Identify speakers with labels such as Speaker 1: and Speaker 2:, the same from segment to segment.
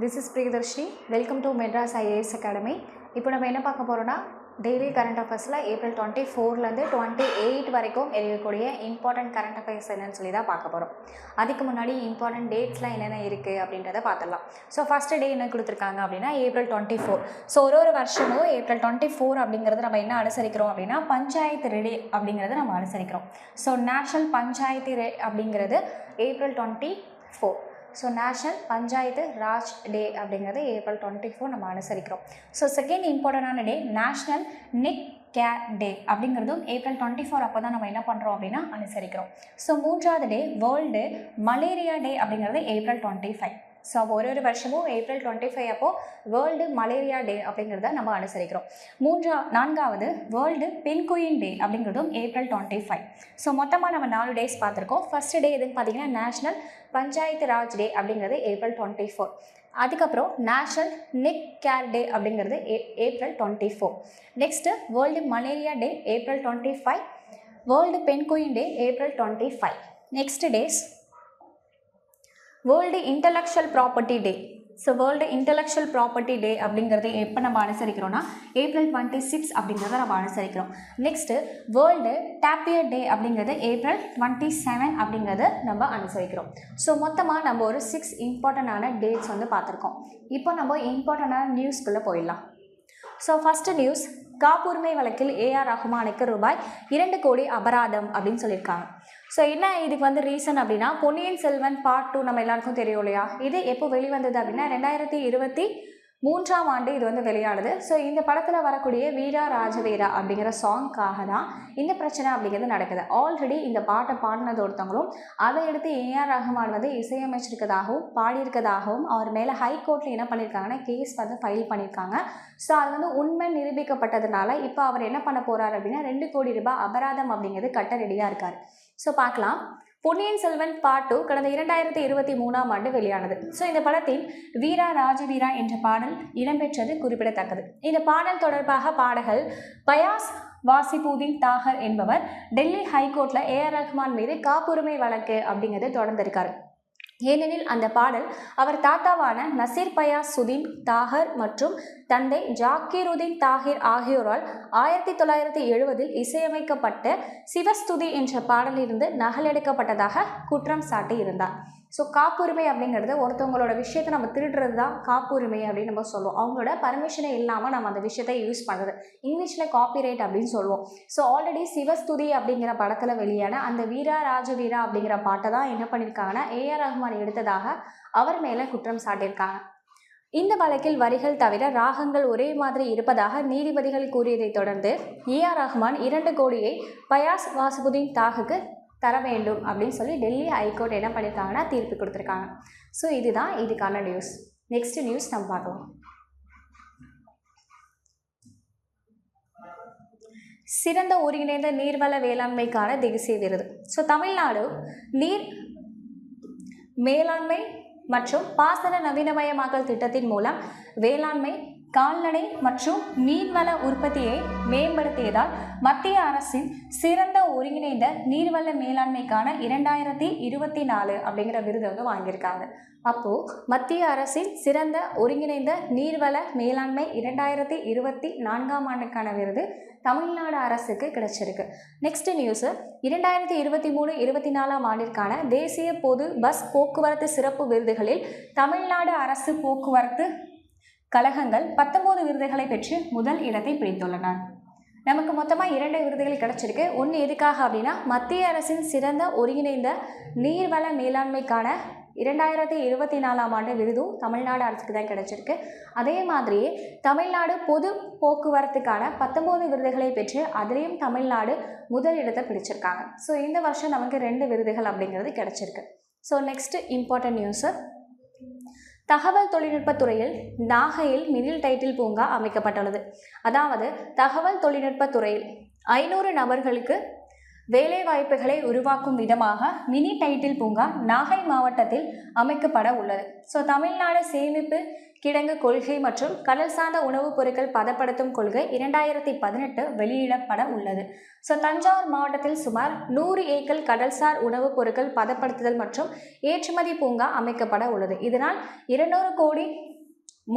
Speaker 1: This is Priyadarshini. Welcome to Madras IAS Academy. இப்போ நம்ம என்ன பார்க்க போறோம்னா டெய்லி கரண்ட் அஃபேர்ஸ்ல ஏப்ரல் 24 ல இருந்து 28 வரைக்கும் இருக்கக்கூடிய இம்பார்ட்டன்ட் கரண்ட் அஃபேர்ஸ் என்னன்னு சொல்லி தான் பார்க்க போறோம். அதுக்கு முன்னாடி இம்பார்ட்டன்ட் டேட்ஸ்லாம் என்னென்ன இருக்கு அப்படின்றத பார்த்தலாம். ஸோ ஃபர்ஸ்ட் டே என்ன கொடுத்துருக்காங்க அப்படின்னா ஏப்ரல் 24. ஸோ ஒரு வருஷமும் ஏப்ரல் 24 அப்படிங்கிறது நம்ம என்ன அனுசரிக்கிறோம் அப்படின்னா பஞ்சாயத்து டே அப்படிங்கிறத நம்ம அனுசரிக்கிறோம். ஸோ நேஷனல் பஞ்சாயத்து டே அப்படிங்கிறது April 24. So national panchayat raj day அப்படிங்கிறது ஏப்ரல் 24 நம்ம அனுசரிக்கிறோம். ஸோ செகண்ட் இம்பார்ட்டண்டான day national neck care day அப்படிங்கிறதும் ஏப்ரல் 24 அப்போ தான் நம்ம என்ன பண்ணுறோம் அப்படின்னா அனுசரிக்கிறோம். ஸோ மூன்றாவது டே வேர்ல்டு மலேரியா டே அப்படிங்கிறது ஏப்ரல் 25. ஸோ ஒரு வருஷமும் ஏப்ரல் 25 அப்போது வேர்ல்டு மலேரியா டே அப்படிங்கிறத நம்ம அனுசரிக்கிறோம். நான்காவது வேர்ல்டு பென்குயின் டே அப்படிங்கிறதும் ஏப்ரல் 25. ஸோ மொத்தமாக நம்ம 4 டேஸ் பார்த்துருக்கோம். ஃபர்ஸ்ட் டே எதுன்னு பார்த்தீங்கன்னா நேஷ்னல் பஞ்சாயத்து ராஜ் டே அப்படிங்கிறது ஏப்ரல் 24. அதுக்கப்புறம் நேஷ்னல் நெக் கேர் டே அப்படிங்கிறது April 24. Next world malaria day April 25. World penguin day April 25. Next days world intellectual property day. So world intellectual property day அப்படிங்கிறது எப்போ நம்ம அனுசரிக்கிறோம்னா April 26 அப்படிங்கிறத நம்ம அனுசரிக்கிறோம். நெக்ஸ்ட்டு வேர்ல்டு டேப்பியர் டே அப்படிங்கிறது April 27 அப்படிங்கிறத நம்ம அனுசரிக்கிறோம். ஸோ மொத்தமாக நம்ம ஒரு 6 இம்பார்ட்டண்டான டேட்ஸ் வந்து பார்த்துருக்கோம். இப்போ நம்ம இம்பார்ட்டண்டான நியூஸ்க்குள்ளே போயிடலாம். ஸோ ஃபஸ்ட்டு நியூஸ், காப்புரிமை வழக்கில் ஏஆர் ரஹ்மானுக்கு ரூபாய் 2 கோடி அபராதம் அப்படின்னு சொல்லியிருக்காங்க. ஸோ என்ன இதுக்கு வந்து ரீசன் அப்படின்னா பொன்னியின் செல்வன் பார்ட் 2 நம்ம எல்லாருக்கும் தெரியும் இல்லையா, இது எப்போ வெளிவந்தது அப்படின்னா 2023ஆம் ஆண்டு இது வந்து வெளியானது. ஸோ இந்த படத்தில் வரக்கூடிய வீரா ராஜவீரா அப்படிங்கிற சாங்காக தான் இந்த பிரச்சனை அப்படிங்கிறது நடக்குது. ஆல்ரெடி இந்த பாட்டை பாடினது ஒருத்தவங்களும் அதை எடுத்து ஏஆர் ரஹ்மான் வந்து இசையமைச்சிருக்கதாகவும் பாடியிருக்கதாகவும் அவர் மேலே ஹைகோர்ட்டில் என்ன பண்ணியிருக்காங்கன்னா கேஸ் வந்து ஃபைல் பண்ணியிருக்காங்க. ஸோ அது வந்து உண்மை நிரூபிக்கப்பட்டதுனால இப்போ அவர் என்ன பண்ண போகிறார் அப்படின்னா 2 கோடி ரூபாய் அபராதம் அப்படிங்கிறது கட்ட ரெடியாக இருக்கார். ஸோ பார்க்கலாம். பொன்னியின் செல்வன் பார்ட் 2 கடந்த 2023ஆம் ஆண்டு வெளியானது. ஸோ இந்த படத்தில் வீரா ராஜவீரா என்ற பாடல் இடம்பெற்றது குறிப்பிடத்தக்கது. இந்த பாடல் தொடர்பாக பாடகர் பயாஸ் வாசிபுதீன் தாகர் என்பவர் டெல்லி ஹைகோர்ட்டில் ஏஆர் ரஹ்மான் மீது காப்புரிமை வழக்கு அப்படிங்கிறது தொடர்ந்திருக்காரு. ஏனெனில் அந்த பாடல் அவர் தாத்தாவான நசீர் பயாசுதீன் தாகர் மற்றும் தந்தை ஜாக்கிருதீன் தாகிர் ஆகியோரால் 1970 இசையமைக்கப்பட்ட சிவஸ்துதி என்ற பாடலிலிருந்து நகலெடுக்கப்பட்டதாக குற்றம் சாட்டி இருந்தார். ஸோ காப்புரிமை அப்படிங்கிறது ஒருத்தவங்களோட விஷயத்தை நம்ம திருடுறது தான் காப்புரிமை அப்படின்னு நம்ம சொல்லுவோம். அவங்களோட பர்மிஷனே இல்லாமல் நம்ம அந்த விஷயத்தை யூஸ் பண்ணுறது இங்கிலீஷில் காப்பிரைட் அப்படின்னு சொல்லுவோம். ஸோ ஆல்ரெடி சிவஸ்துதி அப்படிங்கிற படத்தில் வெளியான அந்த வீரா ராஜவீரா அப்படிங்கிற பாட்டை தான் என்ன பண்ணியிருக்காங்கன்னா ஏஆர் ரஹ்மான் எடுத்ததாக அவர் மேலே குற்றம் சாட்டியிருக்காங்க. இந்த வழக்கில் வரிகள் தவிர ராகங்கள் ஒரே மாதிரி இருப்பதாக நீதிபதிகள் கூறியதை தொடர்ந்து ஏஆர் ரஹ்மான் 2 கோடியை பயாஸ் வாசிபுதீன் தாகுக்கு தர வேண்டும் அப்படின்னு சொல்லி டெல்லி ஹைகோர்ட் என்ன பண்ணியிருக்காங்கன்னா தீர்ப்பு கொடுத்துருக்காங்க. ஸோ இதுதான் இதுக்கான நியூஸ். நெக்ஸ்ட் நியூஸ் நம்ம பார்க்கலாம். சிறந்த ஒருங்கிணைந்த நீர்வள வேளாண்மைக்கான தேசிய விருது. ஸோ தமிழ்நாடு நீர் மேலாண்மை மற்றும் பாசன நவீனமயமாக்கல் திட்டத்தின் மூலம் வேளாண்மை, கால்நடை மற்றும் மீன்வள உற்பத்தியை மேம்படுத்தியதால் மத்திய அரசின் சிறந்த ஒருங்கிணைந்த நீர்வள மேலாண்மைக்கான 2024 அப்படிங்கிற விருது வந்து வாங்கியிருக்காங்க. அப்போது மத்திய அரசின் சிறந்த ஒருங்கிணைந்த நீர்வள மேலாண்மை 2024ஆம் ஆண்டுக்கான விருது தமிழ்நாடு அரசுக்கு கிடைச்சிருக்கு. நெக்ஸ்ட் நியூஸு, 2023-24ஆம் ஆண்டிற்கான தேசிய பொது பஸ் போக்குவரத்து சிறப்பு விருதுகளில் தமிழ்நாடு அரசு போக்குவரத்து கழகங்கள் 19 விருதுகளை பெற்று முதல் இடத்தை பிடித்துள்ளனர். நமக்கு மொத்தமாக 2 விருதுகள் கிடைச்சிருக்கு. ஒன்று எதுக்காக அப்படின்னா மத்திய அரசின் சிறந்த ஒருங்கிணைந்த நீர்வள மேலாண்மைக்கான 2024ஆம் ஆண்டு விருதும் தமிழ்நாடு அரசுக்கு தான் கிடைச்சிருக்கு. அதே மாதிரியே தமிழ்நாடு பொது போக்குவரத்துக்கான 19 விருதுகளை பெற்று அதிலையும் தமிழ்நாடு முதல் இடத்தை பிடிச்சிருக்காங்க. ஸோ இந்த வருஷம் நமக்கு 2 விருதுகள் அப்படிங்கிறது கிடைச்சிருக்கு. ஸோ நெக்ஸ்ட் இம்பார்ட்டன்ட் நியூஸு, தகவல் தொழில்நுட்பத்துறையில் நாகையில் மிடில் டைட்டில் பூங்கா அமைக்கப்பட்டுள்ளது. அதாவது தகவல் தொழில்நுட்பத்துறையில் 500 நபர்களுக்கு வேலை வாய்ப்புகளை உருவாக்கும் விதமாக மினி டைட்டில் பூங்கா நாகை மாவட்டத்தில் அமைக்கப்பட உள்ளது. ஸோ தமிழ்நாடு சேமிப்பு கிடங்கு கொள்கை மற்றும் கடல் சார்ந்த உணவுப் பொருட்கள் பதப்படுத்தும் கொள்கை 2018 வெளியிடப்பட உள்ளது. ஸோ தஞ்சாவூர் மாவட்டத்தில் சுமார் 100 ஏக்கர் கடல்சார் உணவுப் பொருட்கள் பதப்படுத்துதல் மற்றும் ஏற்றுமதி பூங்கா அமைக்கப்பட உள்ளது. இதனால் 200 கோடி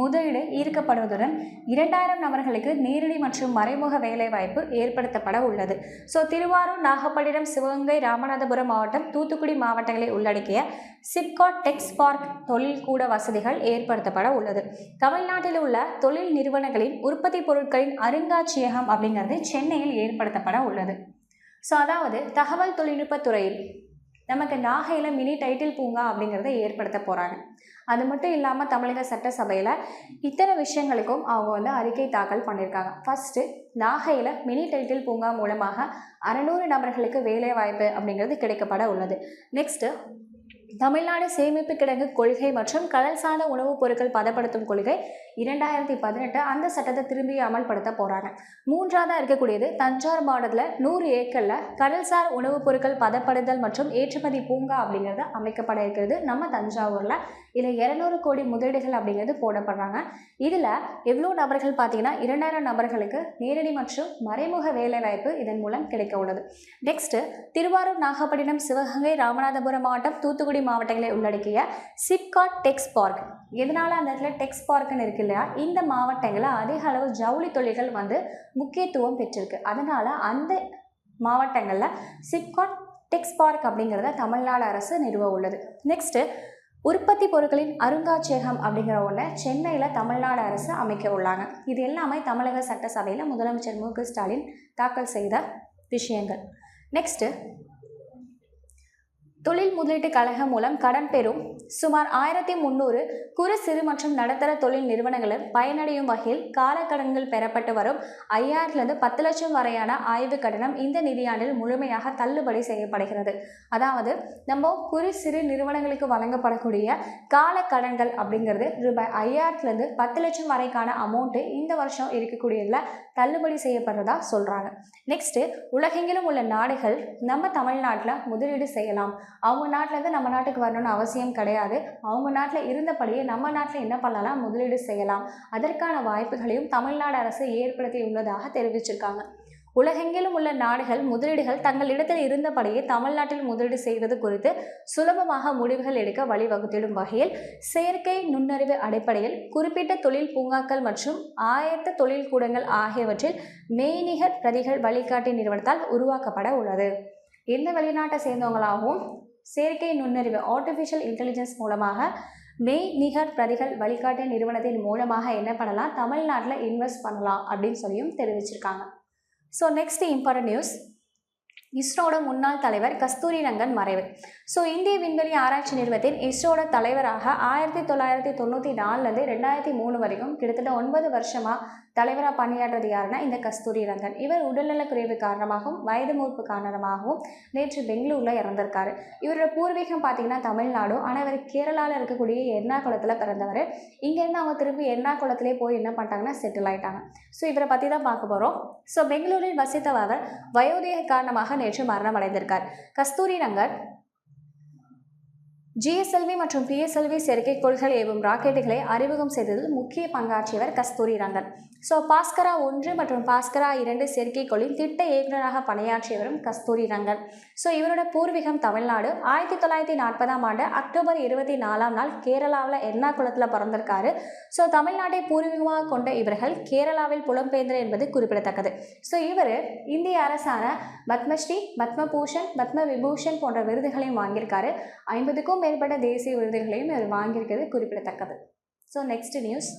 Speaker 1: முதலீடு ஈர்க்கப்படுவதுடன் 2000 நபர்களுக்கு நேரடி மற்றும் மறைமுக வேலைவாய்ப்பு ஏற்படுத்தப்பட உள்ளது. ஸோ திருவாரூர், நாகப்பட்டினம், சிவகங்கை, ராமநாதபுரம் மாவட்டம், தூத்துக்குடி மாவட்டங்களை உள்ளடக்கிய சிப்காட் டெக்ஸ் பார்க் தொழில் கூட வசதிகள் ஏற்படுத்தப்பட உள்ளது. தமிழ்நாட்டில் உள்ள தொழில் நிறுவனங்களின் உற்பத்தி பொருட்களின் அருங்காட்சியகம் அப்படிங்கிறது சென்னையில் ஏற்படுத்தப்பட உள்ளது. ஸோ அதாவது தகவல் தொழில்நுட்ப துறையில் நமக்கு நாகையில் மினி டைட்டில் பூங்கா அப்படிங்கிறத ஏற்படுத்த போகிறாங்க. அது மட்டும் இல்லாமல் தமிழக சட்டசபையில் இத்தனை விஷயங்களுக்கும் அவங்க அறிக்கை தாக்கல் பண்ணியிருக்காங்க. ஃபஸ்ட்டு நாகையில் மினி டைட்டில் பூங்கா மூலமாக 600 நபர்களுக்கு வேலை வாய்ப்பு அப்படிங்கிறது கிடைக்கப்பட உள்ளது. நெக்ஸ்ட்டு தமிழ்நாடு சேமிப்பு கிடங்கு கொள்கை மற்றும் கடல் சார்ந்த உணவுப் பொருட்கள் பதப்படுத்தும் கொள்கை 2018 அந்த சட்டத்தை திரும்பி அமல்படுத்த போகிறாங்க. மூன்றாவதாக இருக்கக்கூடியது தஞ்சாவூர் மாவட்டத்தில் 100 ஏக்கரில் கடல்சார் உணவுப் பொருட்கள் பதப்படுதல் மற்றும் ஏற்றுமதி பூங்கா அப்படிங்கிறது அமைக்கப்பட இருக்கிறது நம்ம தஞ்சாவூரில். இதில் 200 கோடி முதலீடுகள் அப்படிங்கிறது போடப்படுறாங்க. இதில் எவ்வளோ நபர்கள் பார்த்தீங்கன்னா 2000 நபர்களுக்கு நேரடி மற்றும் மறைமுக வேலைவாய்ப்பு இதன் மூலம் கிடைக்க உள்ளது. நெக்ஸ்ட்டு திருவாரூர், நாகப்பட்டினம், சிவகங்கை, ராமநாதபுரம் மாவட்டம், தூத்துக்குடி மாவட்டங்களை உள்ளடக்கிய சிப்காட் டெக்ஸ் பார்க். எதனால அந்த இடத்துல டெக்ஸ் பார்க்குன்னு இருக்கு இல்லையா, இந்த மாவட்டங்களில் அதிக அளவு ஜவுளி தொழில்கள் முக்கியத்துவம் பெற்றிருக்கு. அதனால அந்த மாவட்டங்களில் சிப்காட் டெக்ஸ் பார்க் அப்படிங்கிறத தமிழ்நாடு அரசு நிறுவ உள்ளது. நெக்ஸ்ட்டு உற்பத்தி பொருட்களின் அருங்காட்சியகம் அப்படிங்கிற ஒன்று சென்னையில் தமிழ்நாடு அரசு அமைக்க உள்ளாங்க. இது எல்லாமே தமிழக சட்டசபையில் முதலமைச்சர் மு.க. ஸ்டாலின் தாக்கல் செய்த விஷயங்கள். நெக்ஸ்ட்டு தொழில் முதலீட்டு கழகம் மூலம் கடன் பெறும் சுமார் 1300 குறு, சிறு மற்றும் நடுத்தர தொழில் நிறுவனங்களும் பயனடையும் வகையில் காலக்கடன்கள் பெறப்பட்டு வரும் 5000 10 லட்சம் வரையான ஆய்வு கட்டணம் இந்த நிதியாண்டில் முழுமையாக தள்ளுபடி செய்யப்படுகிறது. அதாவது நம்ம குறு, சிறு நிறுவனங்களுக்கு வழங்கப்படக்கூடிய காலக்கடன்கள் அப்படிங்கிறது ரூபாய் 5000 10 லட்சம் வரைக்கான அமௌண்ட்டு இந்த வருஷம் இருக்கக்கூடியதில் தள்ளுபடி செய்யப்படுறதா சொல்கிறாங்க. நெக்ஸ்ட்டு உலகெங்கிலும் உள்ள நாடுகள் நம்ம தமிழ்நாட்டில் முதலீடு செய்யலாம். அவங்க நாட்டிலேருந்து நம்ம நாட்டுக்கு வரணும்னு அவசியம் கிடையாது. அவங்க நாட்டில் இருந்தபடியே நம்ம நாட்டில் என்ன பண்ணலாம், முதலீடு செய்யலாம். அதற்கான வாய்ப்புகளையும் தமிழ்நாடு அரசு ஏற்படுத்தி உள்ளதாக தெரிவிச்சிருக்காங்க. உலகெங்கிலும் உள்ள நாடுகள் முதலீடுகள் தங்கள் இடத்தில் இருந்தபடியே தமிழ்நாட்டில் முதலீடு செய்வது குறித்து சுலபமாக முடிவுகள் எடுக்க வழிவகுத்திடும் வகையில் செயற்கை நுண்ணறிவு அடிப்படையில் குறிப்பிட்ட தொழில் பூங்காக்கள் மற்றும் ஆயத்த தொழில் கூடங்கள் ஆகியவற்றில் மெய்நிகர் பிரதிகள் வழிகாட்டி நிறுவனத்தால் உருவாக்கப்பட உள்ளது. எந்த வெளிநாட்டை சேர்ந்தவங்களாகவும் செயற்கை நுண்ணறிவு ஆர்டிஃபிஷியல் இன்டெலிஜென்ஸ் மூலமாக மெய்நிகர் பிரதிகள் வழிகாட்டி நிறுவனத்தின் மூலமாக என்ன பண்ணலாம், தமிழ்நாட்டில் இன்வெஸ்ட் பண்ணலாம் அப்படின்னு சொல்லியும் தெரிவிச்சிருக்காங்க. ஸோ நெக்ஸ்ட் இம்பார்ட்டன்ட் நியூஸ், இஸ்ரோட முன்னாள் தலைவர் கஸ்தூரி ரங்கன் மறைவு. ஸோ இந்திய விண்வெளி ஆராய்ச்சி நிறுவனத்தின் இஸ்ரோட தலைவராக 1994 2003 வரைக்கும் கிட்டத்தட்ட 9 வருஷமாக தலைவராக பணியாற்றது யாருன்னா இந்த கஸ்தூரி ரங்கன். இவர் உடல்நலக்குறைவு காரணமாகவும் வயது மூப்பு காரணமாகவும் நேற்று பெங்களூரில் இறந்திருக்காரு. இவரோட பூர்வீகம் பார்த்தீங்கன்னா தமிழ்நாடு, ஆனால் இவர் கேரளாவில் இருக்கக்கூடிய எர்ணாகுளத்தில் பிறந்தவர். இங்கேருந்து அவங்க திருப்பி எர்ணாகுளத்திலே போய் என்ன பண்ணிட்டாங்கன்னா செட்டில் ஆகிட்டாங்க. ஸோ இவரை பற்றி தான் பார்க்க போகிறோம். ஸோ பெங்களூரில் வசித்தவர் வயோதிக காரணமாக நேற்று மரணம் அடைந்திருக்கார். கஸ்தூரி ரங்கன் GSLV மற்றும் PSLV செயற்கைக்கோள்கள் ஏவும் ராக்கெட்டுகளை அறிமுகம் செய்ததில் முக்கிய பங்காற்றியவர் கஸ்தூரி ரங்கன். ஸோ பாஸ்கரா 1 மற்றும் பாஸ்கரா 2 செயற்கைக்கோளின் திட்ட இயக்குநராக பணியாற்றியவரும் கஸ்தூரி ரங்கன். ஸோ இவரோட பூர்வீகம் தமிழ்நாடு. 1940ஆம் ஆண்டு அக்டோபர் 24ஆம் நாள் கேரளாவில் எர்ணாகுளத்தில் பிறந்திருக்காரு. ஸோ தமிழ்நாட்டை பூர்வீகமாக கொண்ட இவர்கள் கேரளாவில் புலம்பெயர்ந்தனர் என்பது குறிப்பிடத்தக்கது. ஸோ இவர் இந்திய அரசான பத்மஸ்ரீ, பத்மபூஷன், பத்ம விபூஷன் போன்ற விருதுகளையும் வாங்கியிருக்காரு. 50க்கும் மேற்பட்ட தேசிய விருதுகளையும் இவர் வாங்கியிருக்கிறது குறிப்பிடத்தக்கது. ஸோ நெக்ஸ்ட் நியூஸ்,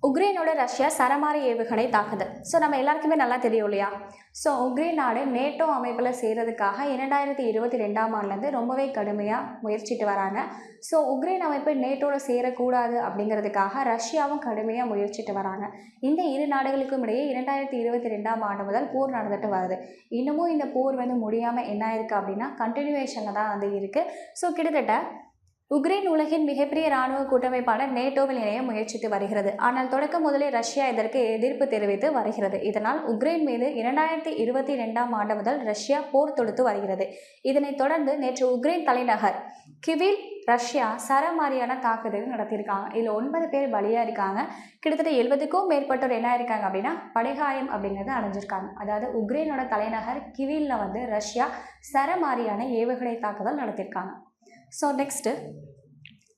Speaker 1: உக்ரைனோட ரஷ்யா சரமாரி ஏவுகணை தாக்குதல். ஸோ நம்ம எல்லாருக்குமே நல்லா தெரியும் இல்லையா. ஸோ உக்ரைன் நாடு நேட்டோ அமைப்பில் சேர்றதுக்காக 2022ஆம் ஆண்டுலேருந்து ரொம்பவே கடுமையாக முயற்சிட்டு வராங்க. ஸோ உக்ரைன் அமைப்பு நேட்டோவில் சேரக்கூடாது அப்படிங்கிறதுக்காக ரஷ்யாவும் கடுமையாக முயற்சிட்டு வராங்க. இந்த இரு நாடுகளுக்கும் இடையே 2022ஆம் ஆண்டு முதல் போர் நடந்துட்டு வருது. இன்னமும் இந்த போர் முடியாமல் என்ன ஆயிருக்கு அப்படின்னா கண்டினியூவேஷனில் தான் இருக்குது. ஸோ கிட்டத்தட்ட உக்ரைன் உலகின் மிகப்பெரிய இராணுவ கூட்டமைப்பான நேட்டோவில் இணைய முயற்சித்து வருகிறது. ஆனால் தொடக்கம் முதலே ரஷ்யா இதற்கு எதிர்ப்பு தெரிவித்து வருகிறது. இதனால் உக்ரைன் மீது 2022ஆம் ஆண்டு முதல் ரஷ்யா போர் தொடுத்து வருகிறது. இதனைத் தொடர்ந்து நேற்று உக்ரைன் தலைநகர் கிவில் ரஷ்யா சரமாரியான தாக்குதல் நடத்தியிருக்காங்க. இதில் 9 பேர் பலியாக இருக்காங்க. கிட்டத்தட்ட 70க்கும் மேற்பட்டோர் என்ன இருக்காங்க அப்படின்னா படுகாயம் அப்படிங்கிறது அடைஞ்சிருக்காங்க. அதாவது உக்ரைனோட தலைநகர் கிவில்ல வந்து ரஷ்யா சரமாரியான ஏவுகணை தாக்குதல் நடத்தியிருக்காங்க. ஸோ நெக்ஸ்ட்டு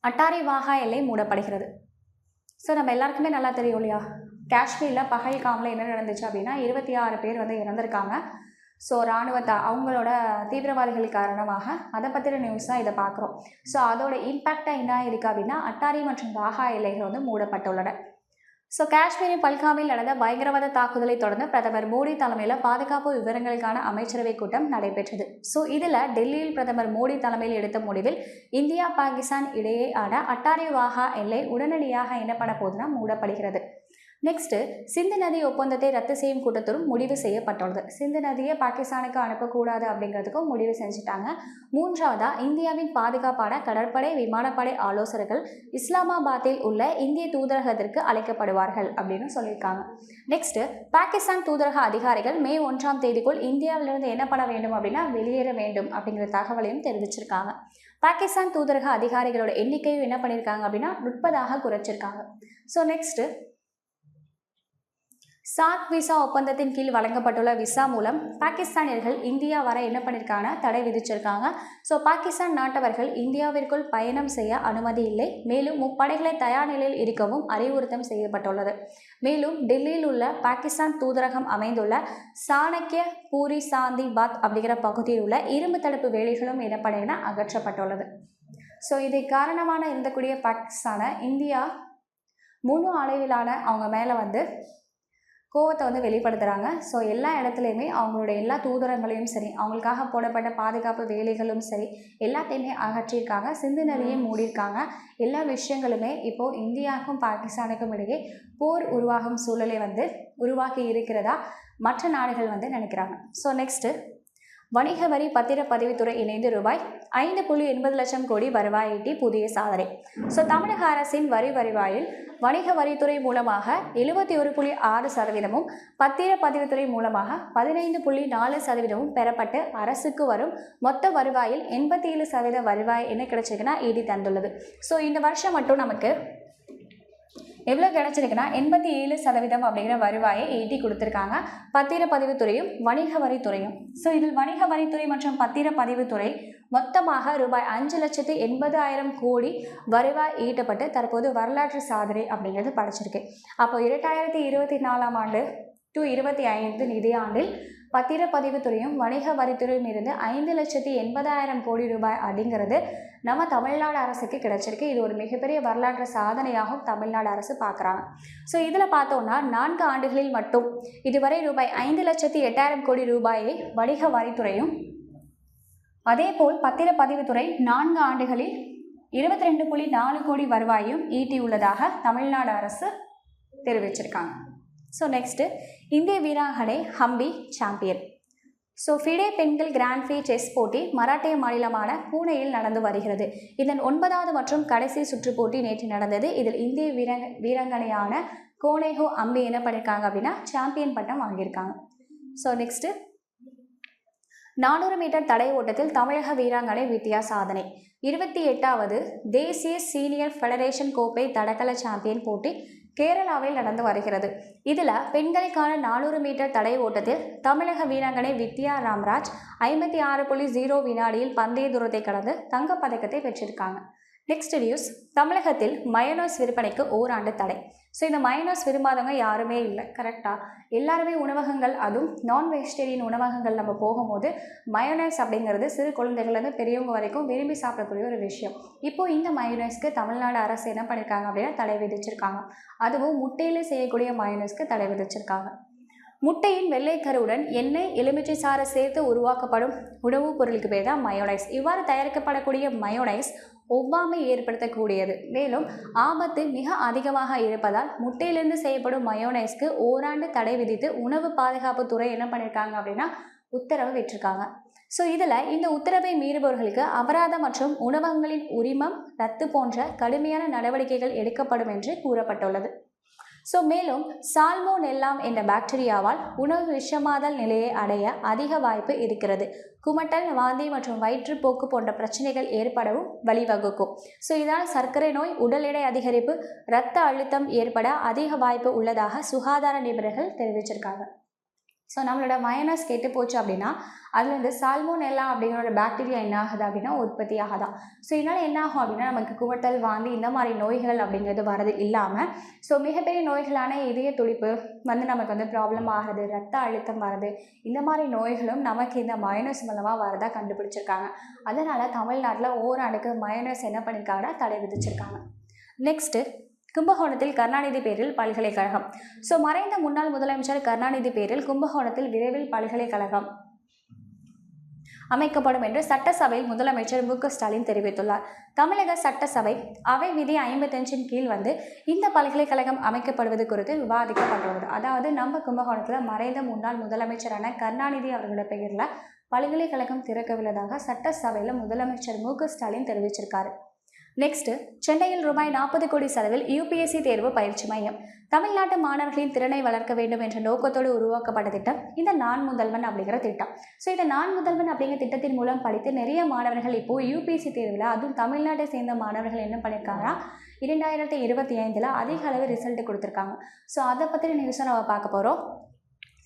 Speaker 1: அட்டாரி வாகா எல்லை மூடப்படுகிறது. ஸோ நம்ம எல்லாருக்குமே நல்லா தெரியும் இல்லையா, காஷ்மீரில் பஹல்காமில் என்ன நடந்துச்சு அப்படின்னா 26 பேர் வந்து இறந்துருக்காங்க. ஸோ அவங்களோட தீவிரவாதிகள் காரணமாக அதை பற்றின நியூஸ் தான் இதை பார்க்குறோம். ஸோ அதோட இம்பேக்டாக என்ன இருக்குது அப்படின்னா அட்டாரி மற்றும் வாகா எல்லைகள் வந்து மூடப்பட்டுள்ளன. ஸோ காஷ்மீரின் பல்காமில் நடந்த பயங்கரவாத தாக்குதலை தொடர்ந்து பிரதமர் மோடி தலைமையில் பாதுகாப்பு விவரங்களுக்கான அமைச்சரவை கூட்டம் நடைபெற்றது. ஸோ இதில் டெல்லியில் பிரதமர் மோடி தலைமையில் எடுத்த முடிவில் இந்தியா பாகிஸ்தான் இடையேயான அட்டாரி வாகா எல்லை உடனடியாக என்ன பண்ண போதுன்னா மூடப்படுகிறது. நெக்ஸ்ட்டு சிந்து நதி ஒப்பந்தத்தை ரத்து செய்யும் கூட்டத்தோடும் முடிவு செய்யப்பட்டுள்ளது. சிந்து நதியை பாகிஸ்தானுக்கு அனுப்பக்கூடாது அப்படிங்கிறதுக்கும் முடிவு செஞ்சுட்டாங்க. மூன்றாவதாக இந்தியாவின் பாதுகாப்பான கடற்படை விமானப்படை ஆலோசகர்கள் இஸ்லாமாபாத்தில் உள்ள இந்திய தூதரகத்திற்கு அழைக்கப்படுவார்கள் அப்படின்னு சொல்லியிருக்காங்க. நெக்ஸ்ட்டு பாகிஸ்தான் தூதரக அதிகாரிகள் மே 1ஆம் தேதிக்குள் இந்தியாவிலிருந்து என்ன பண்ண வேண்டும் அப்படின்னா வெளியேற வேண்டும் அப்படிங்கிற தகவலையும் தெரிவிச்சிருக்காங்க. பாகிஸ்தான் தூதரக அதிகாரிகளோட எண்ணிக்கையும் என்ன பண்ணியிருக்காங்க அப்படின்னா 30ஆக குறைச்சிருக்காங்க. ஸோ நெக்ஸ்ட்டு சார்க் விசா ஒப்பந்தத்தின் கீழ் வழங்கப்பட்டுள்ள விசா மூலம் பாகிஸ்தானியர்கள் இந்தியா வர என்ன பண்ணியிருக்காங்கன்னா தடை விதிச்சிருக்காங்க. ஸோ பாகிஸ்தான் நாட்டவர்கள் இந்தியாவிற்குள் பயணம் செய்ய அனுமதி இல்லை. மேலும் முப்படைகளை தயார் நிலையில் இருக்கவும் அறிவுறுத்தம் செய்யப்பட்டுள்ளது. மேலும் டெல்லியில் உள்ள பாகிஸ்தான் தூதரகம் அமைந்துள்ள சாணக்கிய பூரி சாந்தி பாத் அப்படிங்கிற பகுதியில் உள்ள இரும்பு தடுப்பு வேலிகளும் என்ன பண்ணீங்கன்னா அகற்றப்பட்டுள்ளது. ஸோ இது காரணமான இருந்தக்கூடிய பாகிஸ்தானை இந்தியா முழு அளவிலான அவங்க மேலே வந்து கோவத்தை வந்து வெளிப்படுத்துகிறாங்க. ஸோ எல்லா இடத்துலையுமே அவங்களோட எல்லா தூதரங்களையும் சரி, அவங்களுக்காக போடப்பட்ட பாதுகாப்பு வேலைகளும் சரி எல்லாத்தையுமே அகற்றியிருக்காங்க. சிந்து நதியை மூடியிருக்காங்க. எல்லா விஷயங்களுமே இப்போது இந்தியாவுக்கும் பாகிஸ்தானுக்கும் இடையே போர் உருவாகும் சூழலை வந்து உருவாக்கி இருக்கிறதா மற்ற நாடுகள் வந்து நினைக்கிறாங்க. ஸோ நெக்ஸ்ட்டு வணிக வரி பத்திரப்பதிவுத்துறை இணைந்து ரூபாய் 5.80 லட்சம் கோடி வருவாய் ஈட்டி புதிய சாதனை. ஸோ தமிழக அரசின் வருவாயில் வணிக வரித்துறை மூலமாக 71.6%, பத்திரப்பதிவுத்துறை மூலமாக 15.4% பெறப்பட்டு அரசுக்கு வரும் மொத்த வருவாயில் 87% வருவாய் என்ன கிடைச்சிருக்குன்னா ஈட்டி தந்துள்ளது. ஸோ இந்த வருஷம் மட்டும் நமக்கு எவ்வளோ கிடைச்சிருக்குன்னா 87% அப்படிங்கிற வருவாயை ஈட்டி கொடுத்துருக்காங்க பத்திரப்பதிவுத்துறையும் வணிக வரித்துறையும். ஸோ இதில் வணிக வரித்துறை மற்றும் பத்திரப்பதிவுத்துறை மொத்தமாக ரூபாய் 5,80,000 கோடி வருவாய் ஈட்டப்பட்டு தற்போது வரலாற்று சாதனை அப்படிங்கிறது படைச்சிருக்கு. அப்போ 2024ஆம் ஆண்டு டு 25 நிதியாண்டில் பத்திரப்பதிவுத்துறையும் வணிக வரித்துறையும் இருந்து 5,80,000 கோடி ரூபாய் அப்படிங்கிறது நம்ம தமிழ்நாடு அரசுக்கு கிடைச்சிருக்கு. இது ஒரு மிகப்பெரிய வரலாற்று சாதனையாகவும் தமிழ்நாடு அரசு பார்க்குறாங்க. ஸோ இதில் பார்த்தோம்னா 4 ஆண்டுகளில் மட்டும் இதுவரை ரூபாய் 5,08,000 கோடி ரூபாயை வணிக வரித்துறையும் அதேபோல் பத்திரப்பதிவுத்துறை 4 ஆண்டுகளில் 22.4 கோடி வருவாயும் ஈட்டியுள்ளதாக தமிழ்நாடு அரசு தெரிவிச்சிருக்காங்க. ஸோ நெக்ஸ்ட்டு இந்திய வீராங்கனை ஹம்பி சாம்பியன். ஸோ ஃபிடே பெண்கள் கிராண்ட் ஃப்ரீ செஸ் போட்டி மராட்டிய மாநிலமான பூனேயில் நடந்து வருகிறது. இதன் 9வது மற்றும் கடைசி சுற்று போட்டி நேற்று நடந்தது. இதில் இந்திய வீராங்கனையான கோனேஹோ அம்பி என்ன பண்ணியிருக்காங்க அப்படின்னா சாம்பியன் பட்டம் வாங்கியிருக்காங்க. ஸோ நெக்ஸ்ட்டு 400 மீட்டர் தடை ஓட்டத்தில் தமிழக வீராங்கனை வித்யா சாதனை. 28வது தேசிய சீனியர் ஃபெடரேஷன் கோப்பை தடகள சாம்பியன் போட்டி கேரளாவில் நடந்து வருகிறது. இதில் பெண்களுக்கான 400 மீட்டர் தடை ஓட்டத்தில் தமிழக வீராங்கனை வித்யா ராம்ராஜ் 56.0 வினாடியில் பந்தய தூரத்தை கடந்து தங்கப்பதக்கத்தை பெற்றிருக்காங்க. நெக்ஸ்ட் நியூஸ், தமிழகத்தில் மயோனைஸ் விற்பனைக்கு ஓராண்டு தடை. ஸோ இந்த மயோனைஸ் விரும்பாதவங்க யாருமே இல்லை, கரெக்டாக எல்லாருமே உணவகங்கள், அதுவும் நான் வெஜிடேரியன் உணவகங்கள் நம்ம போகும்போது மயோனைஸ் அப்படிங்கிறது சிறு குழந்தைகள்லேருந்து பெரியவங்க வரைக்கும் விரும்பி சாப்பிடக்கூடிய ஒரு விஷயம். இப்போது இந்த மயோனைஸ்க்கு தமிழ்நாடு அரசு என்ன பண்ணியிருக்காங்க அப்படின்னா தடை விதிச்சிருக்காங்க. அதுவும் முட்டையில் செய்யக்கூடிய மயோனைஸ்க்கு தடை விதிச்சிருக்காங்க. முட்டையின் வெள்ளைக்கருவுடன் எண்ணெய், எலுமிச்சை சாறு சேர்த்து உருவாக்கப்படும் உணவுப் பொருளுக்கு பேர் தான் மயோனைஸ். இவ்வாறு தயாரிக்கப்படக்கூடிய மயோனைஸ் ஒவ்வாமை ஏற்படுத்தக்கூடியது, மேலும் ஆபத்து மிக அதிகமாக இருப்பதால் முட்டையிலிருந்து செய்யப்படும் மயோனைஸ்க்கு ஓராண்டு தடை விதித்து உணவு பாதுகாப்புத்துறை என்ன பண்ணியிருக்காங்க அப்படின்னா உத்தரவு விட்டிருக்காங்க. ஸோ இதில் இந்த உத்தரவை மீறுபவர்களுக்கு அபராதம் மற்றும் உணவகங்களின் உரிமம் ரத்து போன்ற கடுமையான நடவடிக்கைகள் எடுக்கப்படும் என்று கூறப்பட்டுள்ளது. ஸோ மேலும் சால்மோனெல்லாம் என்ற பாக்டீரியாவால் உணவு விஷமாதல் நிலையை அடைய அதிக வாய்ப்பு இருக்கிறது. குமட்டல், வாந்தி மற்றும் வயிற்றுப்போக்கு போன்ற பிரச்சனைகள் ஏற்படவும் வழிவகுக்கும். ஸோ இதனால் சர்க்கரை நோய், உடல் எடை அதிகரிப்பு, இரத்த அழுத்தம் ஏற்பட அதிக வாய்ப்பு உள்ளதாக சுகாதார நிபுணர்கள் தெரிவிச்சிருக்காங்க. ஸோ நம்மளோட மயோனைஸ் கெட்டு போச்சு அப்படின்னா அதுலேருந்து சால்மோனெல்லா அப்படிங்கிற ஒரு பாக்டீரியா என்ன ஆகுது அப்படின்னா உற்பத்தி ஆகுதான். ஸோ இதனால் என்ன ஆகும் அப்படின்னா நமக்கு குமட்டல், வாந்தி இந்த மாதிரி நோய்கள் அப்படிங்கிறது வரது இல்லாமல் ஸோ மிகப்பெரிய நோய்களான இதய துடிப்பு நமக்கு ப்ராப்ளம் ஆகுது, ரத்த அழுத்தம் வருது, இந்த மாதிரி நோய்களும் நமக்கு இந்த மயோனைஸ் மூலமாக வரதாக கண்டுபிடிச்சிருக்காங்க. அதனால் தமிழ்நாட்டில் ஓராண்டுக்கு மயோனைஸ் என்ன பண்ணியிருக்காங்கன்னா தடை விதிச்சிருக்காங்க. நெக்ஸ்ட்டு, கும்பகோணத்தில் கருணாநிதி பேரில் பல்கலைக்கழகம். ஸோ மறைந்த முன்னாள் முதலமைச்சர் கருணாநிதி பேரில் கும்பகோணத்தில் விரைவில் பல்கலைக்கழகம் அமைக்கப்படும் என்று சட்டசபையில் முதலமைச்சர் மு.க. ஸ்டாலின் தெரிவித்துள்ளார். தமிழக சட்டசபை அவை விதி 55 கீழ் இந்த பல்கலைக்கழகம் அமைக்கப்படுவது குறித்து விவாதிக்கப்பட்டுள்ளது. அதாவது நம்ம கும்பகோணத்தில் மறைந்த முன்னாள் முதலமைச்சரான கருணாநிதி அவர்களோட பெயரில் பல்கலைக்கழகம் திறக்கவுள்ளதாக சட்டசபையில் முதலமைச்சர் மு.க. ஸ்டாலின் தெரிவிச்சிருக்காரு. நெக்ஸ்ட், சென்னையில் ரூபாய் 40 கோடி செலவில் யூபிஎஸ்சி தேர்வு பயிற்சி மையம். தமிழ்நாட்டு மாணவர்களின் திறனை வளர்க்க வேண்டும் என்ற நோக்கத்தோடு உருவாக்கப்பட்ட திட்டம் இந்த நான் முதல்வன் அப்படிங்கிற திட்டம். ஸோ இந்த நான் முதல்வன் அப்படிங்கிற திட்டத்தின் மூலம் படித்து நிறைய மாணவர்கள் இப்போது யூபிஎஸ்சி தேர்வில், அதுவும் தமிழ்நாட்டை சேர்ந்த மாணவர்கள் என்ன பண்ணியிருக்காங்கன்னா 2025 அதிக அளவு ரிசல்ட் கொடுத்துருக்காங்க. ஸோ அதை பற்றின நியூஸை நம்ம பார்க்க போகிறோம்.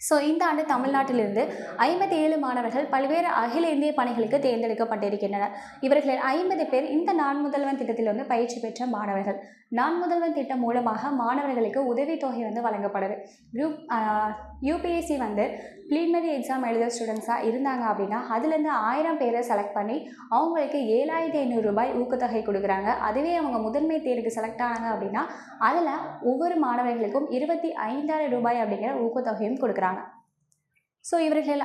Speaker 1: ஸோ இந்த ஆண்டு தமிழ்நாட்டிலிருந்து 57 மாணவர்கள் பல்வேறு அகில இந்திய பணிகளுக்கு தேர்ந்தெடுக்கப்பட்டிருக்கின்றனர். இவர்களில் 50 பேர் இந்த நான் முதல்வன் திட்டத்தில் பயிற்சி பெற்ற மாணவர்கள். நான் முதல்வன் திட்டம் மூலமாக மாணவர்களுக்கு உதவித்தொகை வழங்கப்படுது. யூபிஎஸ்சி ப்ரீலிமினரி எக்ஸாம் எழுத ஸ்டூடெண்ட்ஸாக இருந்தாங்க அப்படின்னா அதுலேருந்து 1000 பேரை செலக்ட் பண்ணி அவங்களுக்கு 7500 ரூபாய் ஊக்கத்தொகை கொடுக்குறாங்க. அதுவே அவங்க முதன்மை தேர்வுக்கு செலக்ட் ஆனாங்க அப்படின்னா அதில் ஒவ்வொரு மாணவர்களுக்கும் 25,000 ரூபாய் அப்படிங்கிற ஊக்கத்தொகையும் கொடுக்குறாங்க. ஸோ இவர்கள்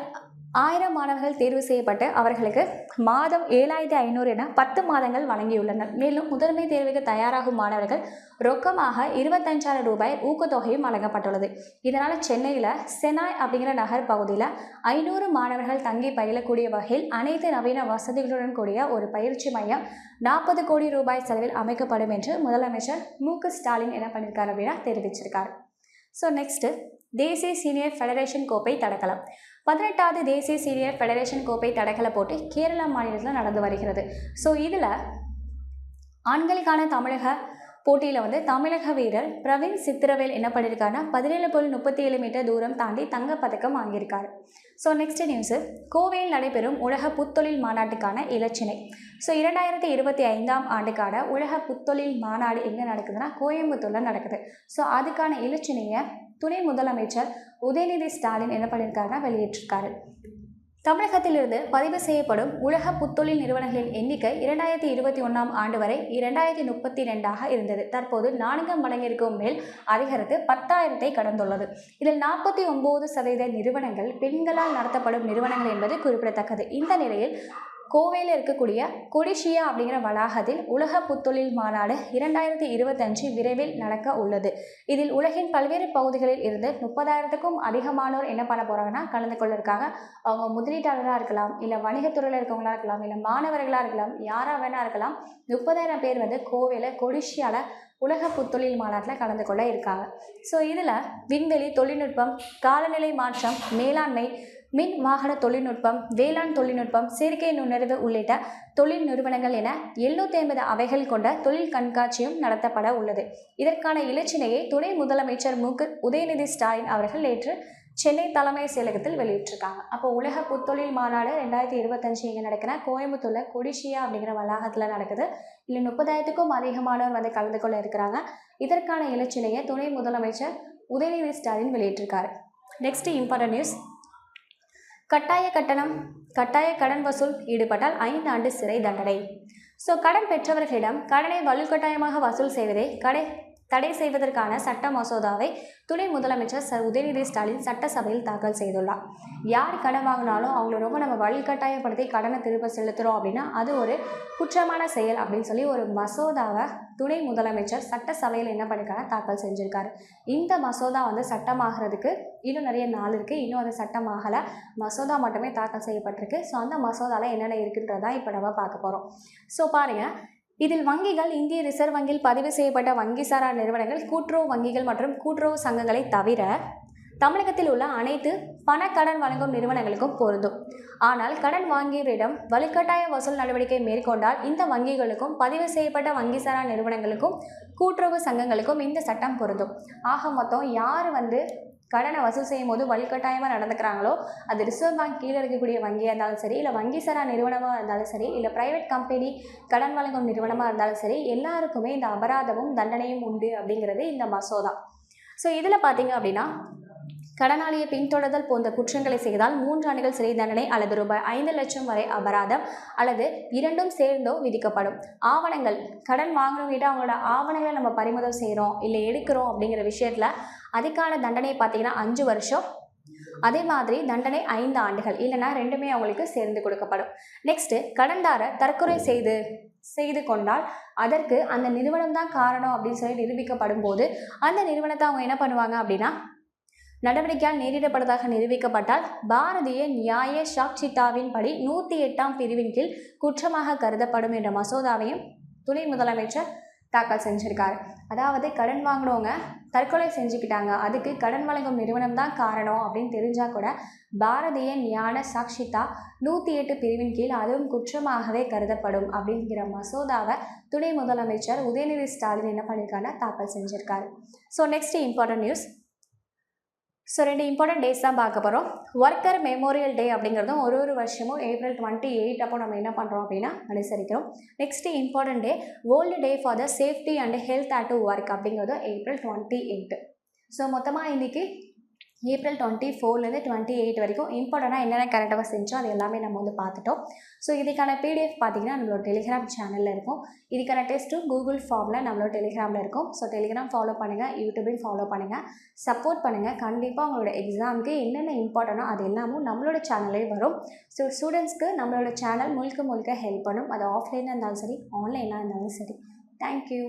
Speaker 1: 1000 மாணவர்கள் தேர்வு செய்யப்பட்டு அவர்களுக்கு மாதம் 7500 என 10 மாதங்கள் வழங்கியுள்ளனர். மேலும் முதன்மை தேர்வுக்கு தயாராகும் மாணவர்கள் ரொக்கமாக 25,000 ரூபாய் ஊக்கத்தொகையும் வழங்கப்பட்டுள்ளது. இதனால் சென்னையில் செனாய் அப்படிங்கிற நகர் பகுதியில் 500 மாணவர்கள் தங்கி பயிலக்கூடிய வகையில் அனைத்து நவீன வசதிகளுடன் கூடிய ஒரு பயிற்சி மையம் 40 கோடி ரூபாய் செலவில் அமைக்கப்படும் என்று முதலமைச்சர் மு.க. ஸ்டாலின் என்ன பண்ணியிருக்காரு அப்படின்னா தெரிவிச்சிருக்காரு. ஸோ நெக்ஸ்ட்டு, தேசிய சீனியர் ஃபெடரேஷன் கோப்பை தடகளம். 18வது தேசிய சீனியர் ஃபெடரேஷன் கோப்பை தடகள போட்டி கேரளா மாநிலத்தில் நடந்து வருகிறது. ஸோ இதில் ஆண்களுக்கான தமிழக போட்டியில் தமிழக வீரர் பிரவீன் சித்திரவேல் என்ன பண்ணியிருக்காருன்னா 17.37 மீட்டர் தூரம் தாண்டி தங்கப்பதக்கம் வாங்கியிருக்காரு. ஸோ நெக்ஸ்ட் நியூஸு, கோவையில் நடைபெறும் உலக புத்தொழில் மாநாட்டுக்கான இலச்சினை. ஸோ 2025ஆம் ஆண்டுக்கான உலக புத்தொழில் மாநாடு எங்கே நடக்குதுன்னா கோயம்புத்தூரில் நடக்குது. ஸோ அதுக்கான இலச்சினையை துணை முதலமைச்சர் உதயநிதி ஸ்டாலின் என்ன பண்ணியிருக்காருன்னா வெளியிட்டிருக்காரு. தமிழகத்திலிருந்து பதிவு செய்யப்படும் உலக புத்தொழில் நிறுவனங்களின் எண்ணிக்கை 2021ஆம் ஆண்டு வரை 2032ஆக இருந்தது. தற்போது 4 மடங்கிற்கும் மேல் அதிகரித்து 10,000ஐ கடந்துள்ளது. இதில் 49% நிறுவனங்கள் பெண்களால் நடத்தப்படும் நிறுவனங்கள் என்பது குறிப்பிடத்தக்கது. இந்த நிலையில் கோவையில் இருக்கக்கூடிய கொடிஷியா அப்படிங்கிற வளாகத்தில் உலக புத்தொழில் மாநாடு 2025 விரைவில் நடக்க உள்ளது. இதில் உலகின் பல்வேறு பகுதிகளில் இருந்து 30,000க்கும் அதிகமானோர் என்ன பண்ண போகிறாங்கன்னா கலந்து கொள்ள இருக்காங்க. அவங்க முதலீட்டாளராக இருக்கலாம், இல்லை வணிகத்துறையில் இருக்கவங்களா இருக்கலாம், இல்லை மாணவர்களாக இருக்கலாம், யாராக வேணா இருக்கலாம். 30,000 பேர் கோவையில் கொடிஷியாவில் உலக புத்தொழில் மாநாட்டில் கலந்து கொள்ள இருக்காங்க. ஸோ இதில் விண்வெளி தொழில்நுட்பம், காலநிலை மாற்றம், மேலாண்மை, மின் வாகன தொழில்நுட்பம், வேளாண் தொழில்நுட்பம், செயற்கை நுண்ணறிவு உள்ளிட்ட தொழில் நிறுவனங்கள் என 750 அவைகள் கொண்ட தொழில் கண்காட்சியும் நடத்தப்பட உள்ளது. இதற்கான இலச்சினையை துணை முதலமைச்சர் உதயநிதி ஸ்டாலின் அவர்கள் நேற்று சென்னை தலைமை செயலகத்தில் வெளியிட்டிருக்காங்க. அப்போ உலக புத்தொழில் மாநாடு 2025 எங்கே நடக்குன்னா கோயம்புத்தூரில் கொடிஷியா அப்படிங்கிற வளாகத்தில் நடக்குது. இல்லை 30,000க்கும் அதிகமானோர் கலந்து கொள்ள இருக்கிறாங்க. இதற்கான இலச்சினையை துணை முதலமைச்சர் உதயநிதி ஸ்டாலின் வெளியிட்டிருக்காரு. நெக்ஸ்ட் இம்பார்ட்டன்ட் நியூஸ், கட்டாய கடன் வசூல் ஈடுபட்டால் 5 ஆண்டு சிறை தண்டனை. ஸோ கடன் பெற்றவர்களிடம் கடனை வலுக்கட்டாயமாக வசூல் செய்வதை தடை செய்வதற்கான சட்ட மசோதாவை துணை முதலமைச்சர் உதயநிதி ஸ்டாலின் சட்டசபையில் தாக்கல் செய்துள்ளார். யார் கடன் வாங்கினாலும் அவங்கள ரொம்ப நம்ம வலுக்கட்டாயப்படுத்தி கடனை திரும்ப செலுத்துகிறோம் அப்படின்னா அது ஒரு குற்றமான செயல் அப்படின்னு சொல்லி ஒரு மசோதாவை துணை முதலமைச்சர் சட்டசபையில் என்ன பண்ணியிருக்காங்கன்னா தாக்கல் செஞ்சுருக்காரு. இந்த மசோதா சட்டமாகிறதுக்கு இன்னும் நிறைய நாள் இருக்குது. இன்னும் அது சட்டமாகலை, மசோதா மட்டுமே தாக்கல் செய்யப்பட்டிருக்கு. ஸோ அந்த மசோதாவில் என்னென்ன இருக்குன்றதான் இப்போ நம்ம பார்க்க போகிறோம். ஸோ பாருங்கள், இதில் வங்கிகள், இந்திய ரிசர்வ் வங்கியில் பதிவு செய்யப்பட்ட வங்கி சாரா நிறுவனங்கள், கூட்டுறவு வங்கிகள் மற்றும் கூட்டுறவு சங்கங்களை தவிர தமிழகத்தில் உள்ள அனைத்து பண கடன் வழங்கும் நிறுவனங்களுக்கும் பொருந்தும். ஆனால் கடன் வாங்கியவரிடம் வலுக்கட்டாய வசூல் நடவடிக்கை மேற்கொண்டால் இந்த வங்கிகளுக்கும், பதிவு செய்யப்பட்ட வங்கி சாரா நிறுவனங்களுக்கும், கூட்டுறவு சங்கங்களுக்கும் இந்த சட்டம் பொருந்தும். ஆக மொத்தம் யார் கடனை வசூல் செய்யும் போது வலுக்கட்டாயமாக நடந்துக்கிறாங்களோ, அது ரிசர்வ் பேங்க் கீழே இருக்கக்கூடிய வங்கியாக இருந்தாலும் சரி, இல்லை வங்கி சாரா நிறுவனமாக இருந்தாலும் சரி, இல்லை ப்ரைவேட் கம்பெனி கடன் வழங்கும் நிறுவனமாக இருந்தாலும் சரி, எல்லாருக்குமே இந்த அபராதமும் தண்டனையும் உண்டு அப்படிங்கிறது இந்த மசோதா. ஸோ இதில் பார்த்தீங்க அப்படின்னா, கடனாளியை பின்தொடர்தல் போன்ற குற்றங்களை செய்தால் 3 ஆண்டுகள் சிறை தண்டனை அல்லது ரூபாய் 5 லட்சம் வரை அபராதம் அல்லது இரண்டும் சேர்ந்தோ விதிக்கப்படும். ஆவணங்கள், கடன் வாங்கணுங்கிட்ட அவங்களோட ஆவணங்களை நம்ம பறிமுதல் செய்கிறோம் இல்லை எடுக்கிறோம் அப்படிங்கிற விஷயத்தில் அதுக்கான தண்டனை பார்த்தீங்கன்னா 5 வருஷம். அதே மாதிரி தண்டனை 5 ஆண்டுகள், இல்லைனா ரெண்டுமே அவங்களுக்கு சேர்ந்து கொடுக்கப்படும். நெக்ஸ்ட்டு, கடன்தாரர் தற்கொலை செய்து கொண்டால் அதற்கு அந்த நிறுவனம் தான் காரணம் அப்படின்னு சொல்லி நிரூபிக்கப்படும் போது அந்த நிறுவனத்தை அவங்க என்ன பண்ணுவாங்க அப்படின்னா, நடவடிக்கையால் நேரிடப்பட்டதாக நிரூபிக்கப்பட்டால் பாரதிய நியாய சாக்ஷிதாவின் படி 108ஆம் பிரிவின் கீழ் குற்றமாக கருதப்படும் என்ற மசோதாவையும் துணை முதலமைச்சர் தாக்கல் செஞ்சிருக்காரு. அதாவது கடன் வாங்கினவங்க தற்கொலை செஞ்சுக்கிட்டாங்க, அதுக்கு கடன் வழங்கும் நிறுவனம் தான் காரணம் அப்படின்னு தெரிஞ்சால் கூட பாரதிய நியாய சாக்ஷிதா 108 பிரிவின் கீழ் அதுவும் குற்றமாகவே கருதப்படும் அப்படிங்கிற மசோதாவை துணை முதலமைச்சர் உதயநிதி ஸ்டாலின் என்ன பண்ணியிருக்காருன்னா தாக்கல் செஞ்சுருக்காரு. So next important news. So 2 important days தான் பார்க்க போகிறோம். ஒர்க்கர் மெமோரியல் டே அப்படிங்கிறதும் ஒரு வருஷமும் April 28 அப்போ நம்ம என்ன பண்ணுறோம் அப்படின்னா அனுசரிக்கிறோம். Next important day world day for the safety and health at work அப்படிங்கிறதும் April 28. ஸோ மொத்தமாக இன்றைக்கி April 24லேருந்து 28 வரைக்கும் இம்பார்ட்டண்ட்டாக என்னென்ன கரண்ட் அவர்ஸ் செஞ்சோம் அது எல்லாமே நம்ம பார்த்துட்டோம். ஸோ இதுக்கான PDF பார்த்தீங்கன்னா நம்மளோட டெலிகிராம் சேனலில் இருக்கும். இதுக்கான டெஸ்ட்டும் கூகுள் ஃபார்மில் நம்மளோட டெலிகிராமில் இருக்கும். ஸோ டெலிகிராம் ஃபாலோ பண்ணுங்கள், யூடியூபையும் ஃபாலோ பண்ணுங்கள், சப்போர்ட் பண்ணுங்கள். கண்டிப்பாக உங்களோட எக்ஸாமுக்கு என்னென்ன இம்பார்ட்டனோ அது எல்லாமும் நம்மளோட சேனலே வரும். ஸோ ஸ்டூடெண்ட்ஸ்க்கு நம்மளோட சேனல் முழுக்க ஹெல்ப் பண்ணும். அது ஆஃப்லைனாக இருந்தாலும் சரி, ஆன்லைனாக இருந்தாலும் சரி. தேங்க்யூ.